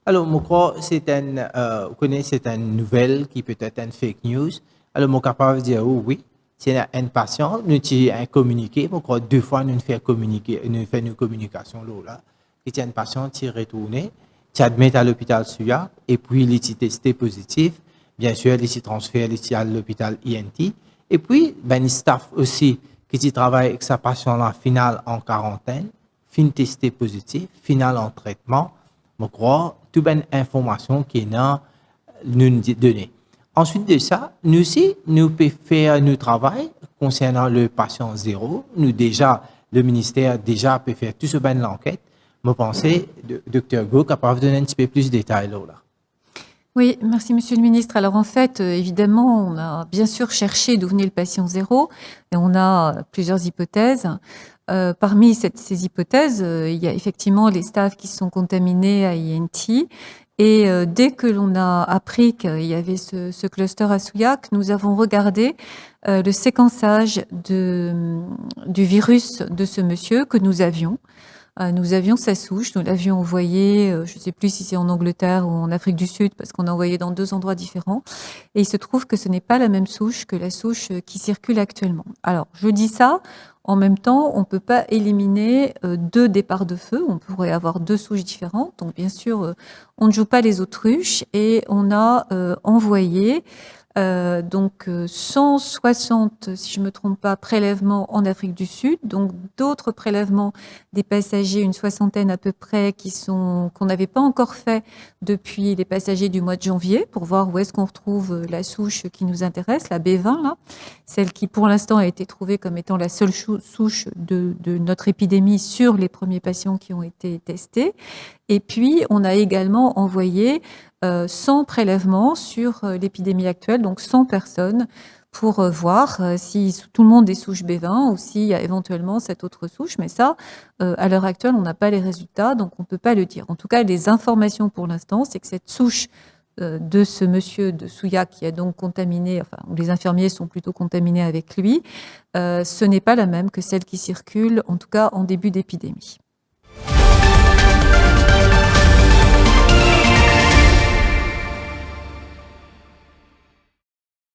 Alors, je crois que vous connaissez, c'est une nouvelle qui peut être une fake news. Alors, je suis capable de dire oh, oui, c'est un patient, nous avons un communiqué, je crois 2 fois nous faisons communiquer, nous faisons une communication là, et c'est un patient qui est retourné, qui admet à l'hôpital SUA, et puis il est testé positif, bien sûr, il est transféré à l'hôpital INT, et puis, ben, le staff aussi qui travaille avec sa patient là, final en quarantaine, fin testé positif, final en traitement, je crois, toute une information qui est dans nous donner. Ensuite de ça, nous aussi, nous pouvons faire notre travail concernant le patient zéro. Nous déjà, le ministère déjà peut faire tout ce ben l'enquête. Je pense que Dr Go capable de donner un petit peu plus de détails là. Oui, merci Monsieur le Ministre. Alors en fait, évidemment, on a bien sûr cherché d'où venait le patient zéro et on a plusieurs hypothèses. Parmi ces hypothèses, il y a effectivement les staffs qui sont contaminés à INT. Et dès que l'on a appris qu'il y avait ce cluster à Souillac, nous avons regardé le séquençage du virus de ce monsieur que nous avions. Nous avions sa souche, nous l'avions envoyée, je ne sais plus si c'est en Angleterre ou en Afrique du Sud, parce qu'on a envoyé dans 2 endroits différents. Et il se trouve que ce n'est pas la même souche que la souche qui circule actuellement. Alors, je dis ça, en même temps, on ne peut pas éliminer 2 départs de feu. On pourrait avoir 2 souches différentes. Donc, bien sûr, on ne joue pas les autruches et on a envoyé donc 160, si je me trompe pas, prélèvements en Afrique du Sud, donc d'autres prélèvements des passagers, une soixantaine à peu près, qu'on n'avait pas encore fait depuis les passagers du mois de janvier, pour voir où est-ce qu'on retrouve la souche qui nous intéresse, la B20 là, celle qui pour l'instant a été trouvée comme étant la seule souche de notre épidémie sur les premiers patients qui ont été testés. Et puis on a également envoyé 100 prélèvements sur l'épidémie actuelle, donc 100 personnes, pour voir si tout le monde est souche B20 ou s'il y a éventuellement cette autre souche. Mais ça, à l'heure actuelle, on n'a pas les résultats, donc on ne peut pas le dire. En tout cas, les informations pour l'instant, c'est que cette souche de ce monsieur de Souillac qui a donc contaminé, enfin, les infirmiers sont plutôt contaminés avec lui, ce n'est pas la même que celle qui circule, en tout cas en début d'épidémie.